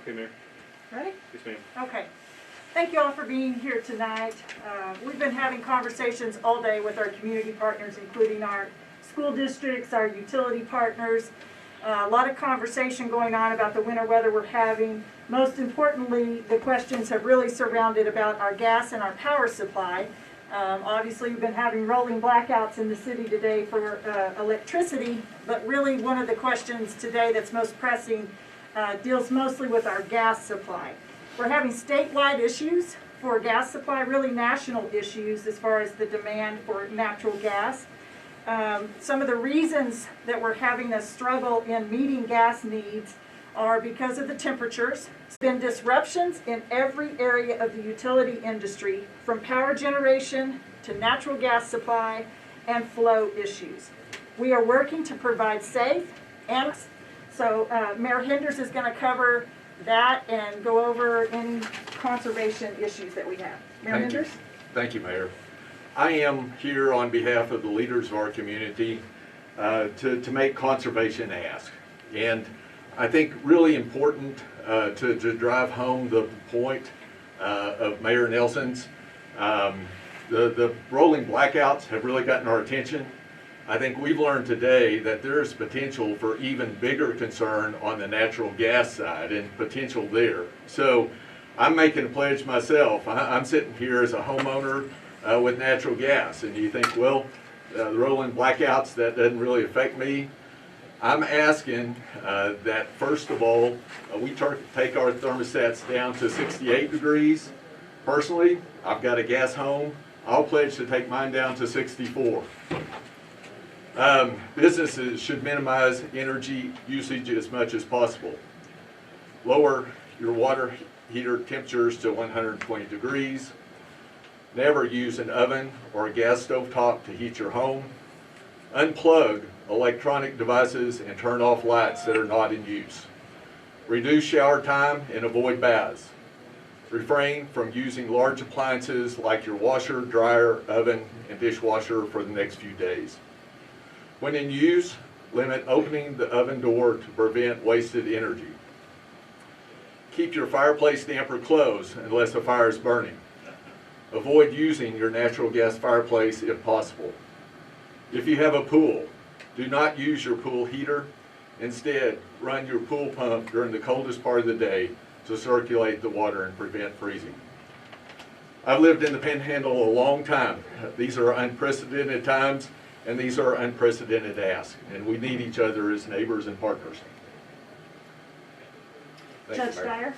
Okay, Mayor. Ready? Yes, ma'am. Okay. Thank you all for being here tonight. We've been having conversations all day with our community partners, including our school districts, our utility partners. A lot of conversation going on about the winter weather we're having. Most importantly, the questions have really surrounded about our gas and our power supply. Obviously, we've been having rolling blackouts in the city today for electricity, but really one of the questions today that's most pressing deals mostly with our gas supply. We're having statewide issues for gas supply, really national issues as far as the demand for natural gas. Some of the reasons that we're having a struggle in meeting gas needs are because of the temperatures. There's been disruptions in every area of the utility industry, from power generation to natural gas supply and flow issues. We are working to provide safe and so Mayor Henders is going to cover that and go over any conservation issues that we have. Mayor Henders? Thank you, Mayor. I am here on behalf of the leaders of our community to make conservation ask. And I think really important to drive home the point of Mayor Nelson's. The rolling blackouts have really gotten our attention. I think we've learned today that there is potential for even bigger concern on the natural gas side and potential there. So I'm making a pledge myself. I'm sitting here as a homeowner with natural gas, and you think, well, the rolling blackouts, that doesn't really affect me. I'm asking that first of all, we take our thermostats down to 68 degrees. Personally, I've got a gas home. I'll pledge to take mine down to 64. Businesses should minimize energy usage as much as possible. Lower your water heater temperatures to 120 degrees. Never use an oven or a gas stove top to heat your home. Unplug electronic devices and turn off lights that are not in use. Reduce shower time and avoid baths. Refrain from using large appliances like your washer, dryer, oven, and dishwasher for the next few days. When in use, limit opening the oven door to prevent wasted energy. Keep your fireplace damper closed unless a fire is burning. Avoid using your natural gas fireplace if possible. If you have a pool, do not use your pool heater. Instead, run your pool pump during the coldest part of the day to circulate the water and prevent freezing. I've lived in the Panhandle a long time. These are unprecedented times, and these are unprecedented asks, and we need each other as neighbors and partners. Judge Dyer?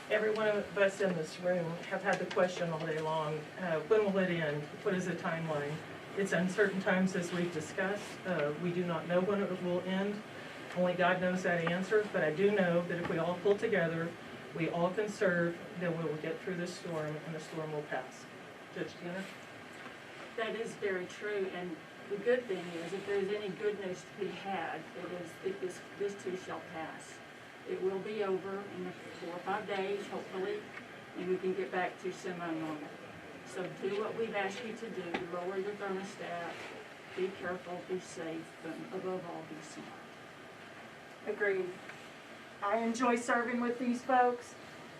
Every one of us in this room have had the question all day long, when will it end? What is the timeline? It's uncertain times, as we've discussed. We do not know when it will end. Only God knows that answer, but I do know that if we all pull together, we all conserve, then we will get through this storm, and the storm will pass. Judge Tanner? That is very true, and the good thing is, if there's any good news to be had, it is that this too shall pass. It will be over in 4 or 5 days, hopefully, and we can get back to semi-normal. So do what we've asked you to do. Lower your thermostat, be careful, be safe, but above all, be smart. Agreed. I enjoy serving with these folks.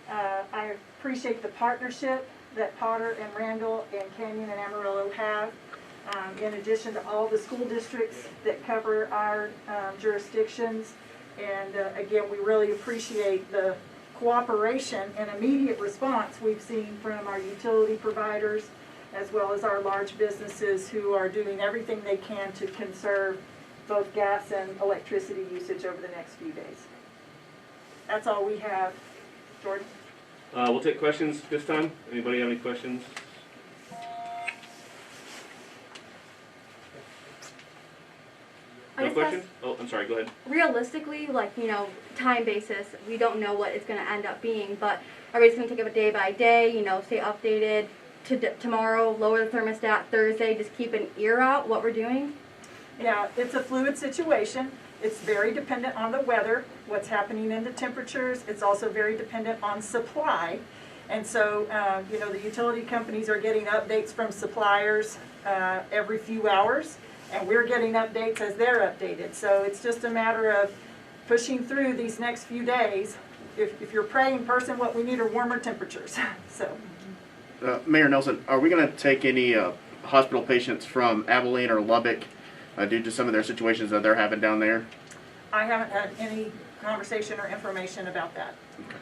I appreciate the partnership that Potter and Randall and Canyon and Amarillo have. In addition to all the school districts that cover our jurisdictions. And again, we really appreciate the cooperation and immediate response we've seen from our utility providers, as well as our large businesses who are doing everything they can to conserve both gas and electricity usage over the next few days. That's all we have. Jordan? We'll take questions this time. Anybody have any questions? No questions? Oh, I'm sorry, go ahead. Realistically, time basis, we don't know what it's going to end up being, but are we just going to take it day by day, stay updated tomorrow, lower the thermostat, Thursday, just keep an ear out what we're doing? Yeah, it's a fluid situation. It's very dependent on the weather, what's happening in the temperatures. It's also very dependent on supply. And so, the utility companies are getting updates from suppliers every few hours. And we're getting updates as they're updated. So it's just a matter of pushing through these next few days if you're a praying person, what we need are warmer temperatures, so. Mayor Nelson, are we going to take any hospital patients from Abilene or Lubbock due to some of their situations that they're having down there? I haven't had any conversation or information about that. Okay.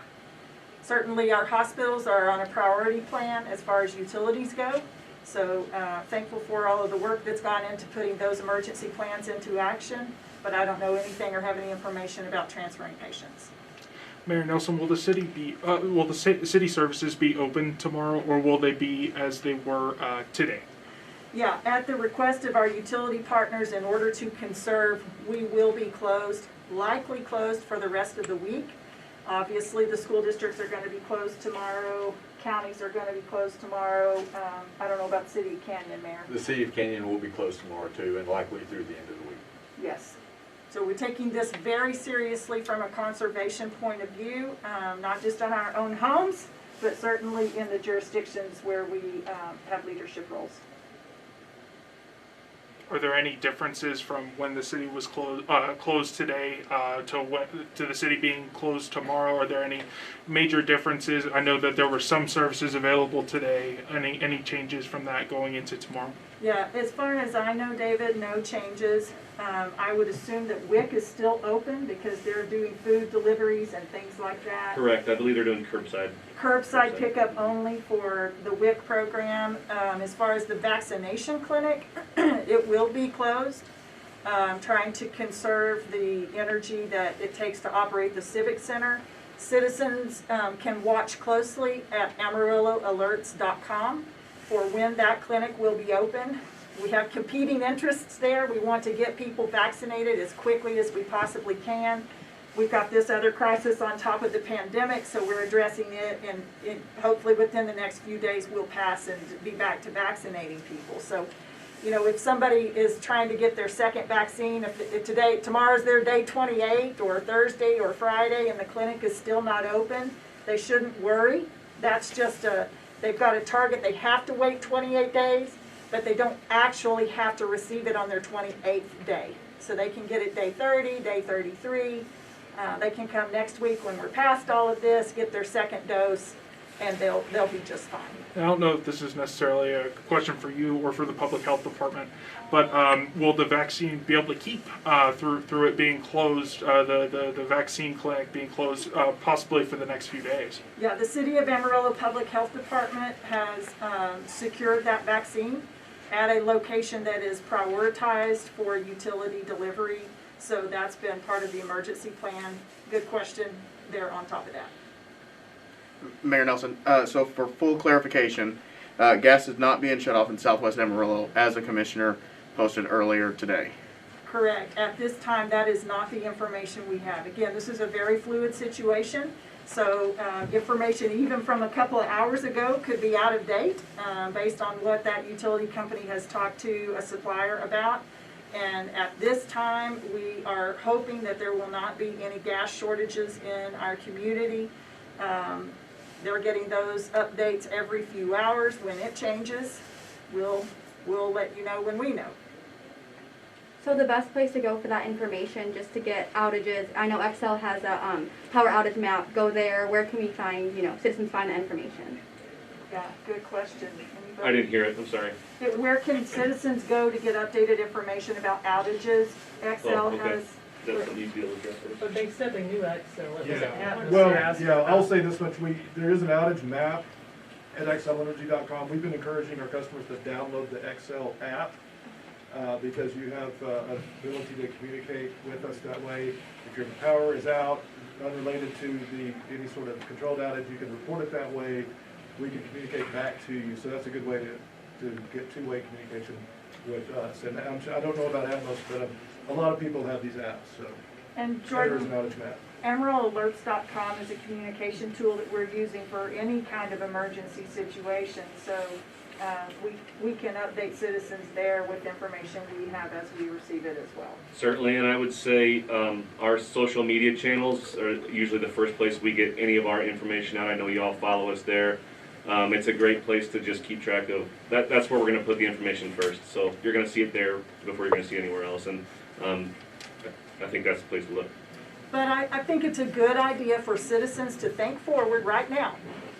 Certainly, our hospitals are on a priority plan as far as utilities go. So thankful for all of the work that's gone into putting those emergency plans into action, but I don't know anything or have any information about transferring patients. Mayor Nelson, will the city services be open tomorrow, or will they be as they were today? Yeah, at the request of our utility partners, in order to conserve, we will be closed, likely closed for the rest of the week. Obviously, the school districts are going to be closed tomorrow. Counties are going to be closed tomorrow. I don't know about the City of Canyon, Mayor. The city of Canyon will be closed tomorrow too, and likely through the end of the week. Yes. So we're taking this very seriously from a conservation point of view, not just on our own homes, but certainly in the jurisdictions where we have leadership roles. Are there any differences from when the city was closed today to the city being closed tomorrow? Are there any major differences? I know that there were some services available today. Any changes from that going into tomorrow? Yeah, as far as I know, David, no changes. I would assume that WIC is still open because they're doing food deliveries and things like that. Correct. I believe they're doing curbside. Curbside pickup only for the WIC program. As far as the vaccination clinic, it will be closed. Trying to conserve the energy that it takes to operate the Civic Center. Citizens can watch closely at AmarilloAlerts.com for when that clinic will be open. We have competing interests there. We want to get people vaccinated as quickly as we possibly can. We've got this other crisis on top of the pandemic, so we're addressing it, and hopefully within the next few days we'll pass and be back to vaccinating people. So, you know, if somebody is trying to get their second vaccine, if tomorrow's their day 28 or Thursday or Friday and the clinic is still not open, they shouldn't worry. That's just they've got a target. They have to wait 28 days, but they don't actually have to receive it on their 28th day. So they can get it day 30, day 33. They can come next week when we're past all of this, get their second dose, and they'll be just fine. I don't know if this is necessarily a question for you or for the public health department, but will the vaccine be able to keep through it being closed, the vaccine clinic being closed, possibly for the next few days? Yeah, the City of Amarillo Public Health Department has secured that vaccine at a location that is prioritized for utility delivery. So that's been part of the emergency plan. Good question. They're on top of that. Mayor Nelson, so for full clarification, gas is not being shut off in Southwest Amarillo as the commissioner posted earlier today. Correct. At this time, that is not the information we have. Again, this is a very fluid situation. So information even from a couple of hours ago could be out of date based on what that utility company has talked to a supplier about. And at this time, we are hoping that there will not be any gas shortages in our community. They're getting those updates every few hours. When it changes, we'll let you know when we know. So the best place to go for that information, just to get outages, I know Excel has a power outage map. Go there. Where can we find, citizens find that information? Yeah, good question. I didn't hear it. I'm sorry. Where can citizens go to get updated information about outages? Excel okay. has. That's something you feel addressed. But they said they knew Excel, it was an atmosphere. Well, aspect. yeah, I'll say this much, there is an outage map at xlenergy.com. We've been encouraging our customers to download the Excel app because you have an ability to communicate with us that way. If your power is out, unrelated to any sort of controlled outage, you can report it that way. We can communicate back to you, so that's a good way to get two-way communication with us. And I don't know about Atmos, but a lot of people have these apps, so And there is an Jordan, outage map. AmarilloAlerts.com is a communication tool that we're using for any kind of emergency situation. So we can update citizens there with information we have as we receive it as well. Certainly, and I would say our social media channels are usually the first place we get any of our information out. I know you all follow us there. It's a great place to just keep track of. That's where we're going to put the information first. So you're going to see it there before you're going to see it anywhere else. And I think that's the place to look. But I think it's a good idea for citizens to think forward right now.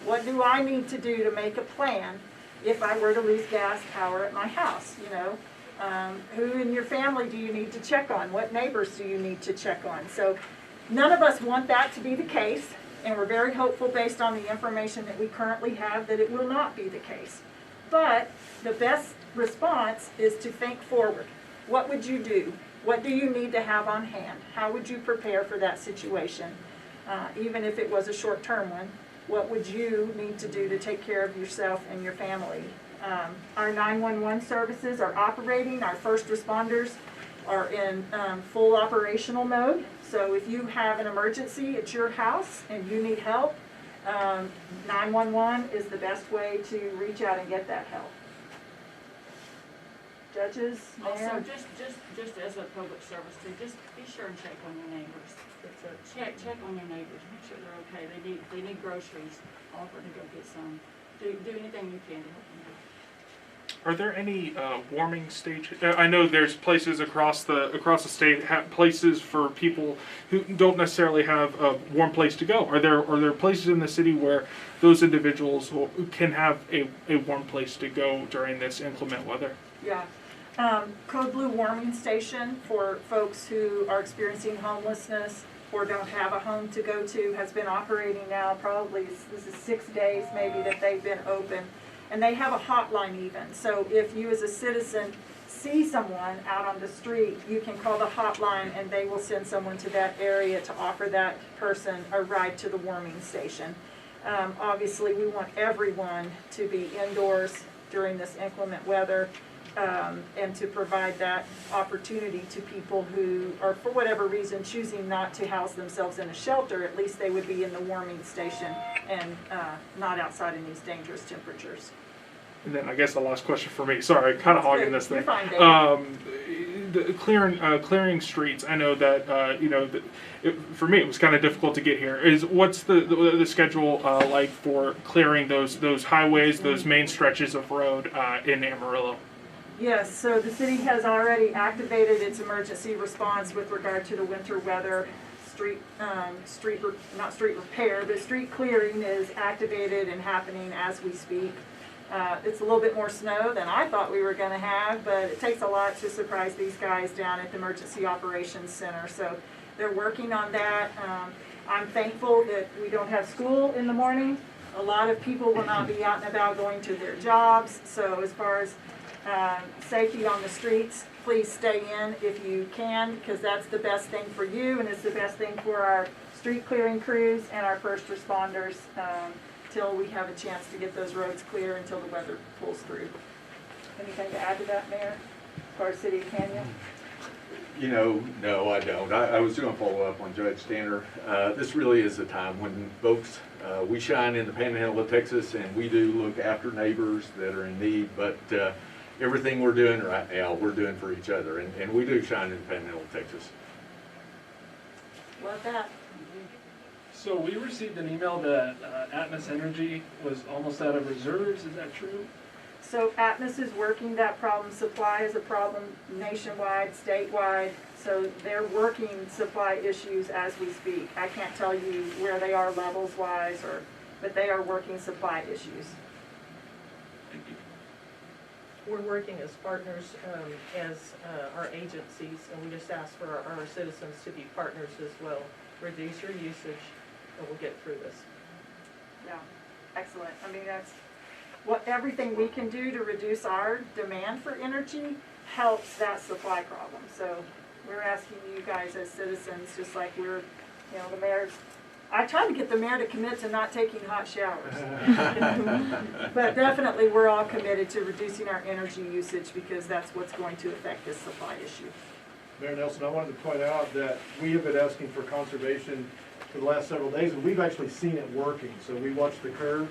What do I need to do to make a plan if I were to lose gas power at my house, you know? Who in your family do you need to check on? What neighbors do you need to check on? So none of us want that to be the case, and we're very hopeful based on the information that we currently have that it will not be the case. But the best response is to think forward. What would you do? What do you need to have on hand? How would you prepare for that situation? Even if it was a short-term one, what would you need to do to take care of yourself and your family? Our 911 services are operating. Our first responders are in full operational mode. So if you have an emergency at your house and you need help, 911 is the best way to reach out and get that help. Judges, Also, Mayor? just as a public service too, just be sure and check on your neighbors. Check on your neighbors, make sure they're okay. They need groceries, offer to go get some. Do anything you can to help them. Are there any warming stations? I know there's places across the state have places for people who don't necessarily have a warm place to go. Are there places in the city where those individuals can have a warm place to go during this inclement weather? Yeah. Code Blue Warming Station for folks who are experiencing homelessness or don't have a home to go to has been operating now probably, this is 6 days maybe that they've been open. And they have a hotline even. So if you as a citizen see someone out on the street, you can call the hotline and they will send someone to that area to offer that person a ride to the warming station. Obviously, we want everyone to be indoors during this inclement weather and to provide that opportunity to people who are, for whatever reason, choosing not to house themselves in a shelter. At least they would be in the warming station and not outside in these dangerous temperatures. And then I guess the last question for me. Sorry, kind of hogging this thing. You're fine, David. The clearing streets. I know that for me it was kind of difficult to get here. What's the schedule like for clearing those highways, those main stretches of road in Amarillo? Yes, so the city has already activated its emergency response with regard to the winter weather. Street repair, but street clearing is activated and happening as we speak. It's a little bit more snow than I thought we were going to have, but it takes a lot to surprise these guys down at the Emergency Operations Center. So they're working on that. I'm thankful that we don't have school in the morning. A lot of people will not be out and about going to their jobs. So as far as safety on the streets, please stay in if you can, because that's the best thing for you and it's the best thing for our street clearing crews and our first responders till we have a chance to get those roads clear until the weather pulls through. Anything to add to that, Mayor, as far as City of Canyon? You know, no, I don't. I was going to follow up on Judge Stanner. This really is a time when folks, we shine in the Panhandle of Texas and we do look after neighbors that are in need, but everything we're doing right now, we're doing for each other, and we do shine in the Panhandle of Texas. Love that. So we received an email that Atmos Energy was almost out of reserves. Is that true? So Atmos is working that problem. Supply is a problem nationwide, statewide. So they're working supply issues as we speak. I can't tell you where they are levels wise, but they are working supply issues. Thank you. We're working as partners, as our agencies, and we just ask for our citizens to be partners as well. Reduce your usage, and we'll get through this. Yeah, excellent. I mean, that's what everything we can do to reduce our demand for energy helps that supply problem. So we're asking you guys as citizens, just like we're, you know, the mayor's. I try to get the mayor to commit to not taking hot showers. But definitely we're all committed to reducing our energy usage because that's what's going to affect this supply issue. Mayor Nelson, I wanted to point out that we have been asking for conservation for the last several days, and we've actually seen it working. So we watched the curve,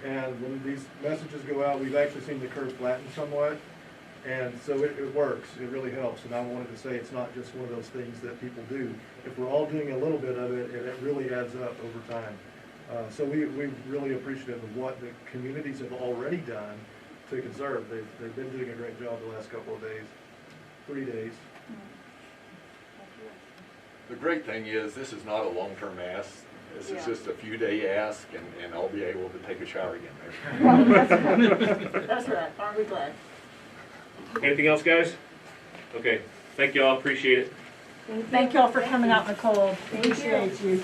and when these messages go out, we've actually seen the curve flatten somewhat. And so it works, it really helps. And I wanted to say it's not just one of those things that people do. If we're all doing a little bit of it, it really adds up over time. So we're really appreciative of what the communities have already done to conserve. They've been doing a great job the last couple of days, 3 days. The great thing is, this is not a long-term ask. This is Yeah. just a few-day ask, and I'll be able to take a shower again there. That's right, aren't we glad? Anything else, guys? Okay, thank you all, appreciate it. Thank y'all for coming out in the cold. Thank you. Appreciate you.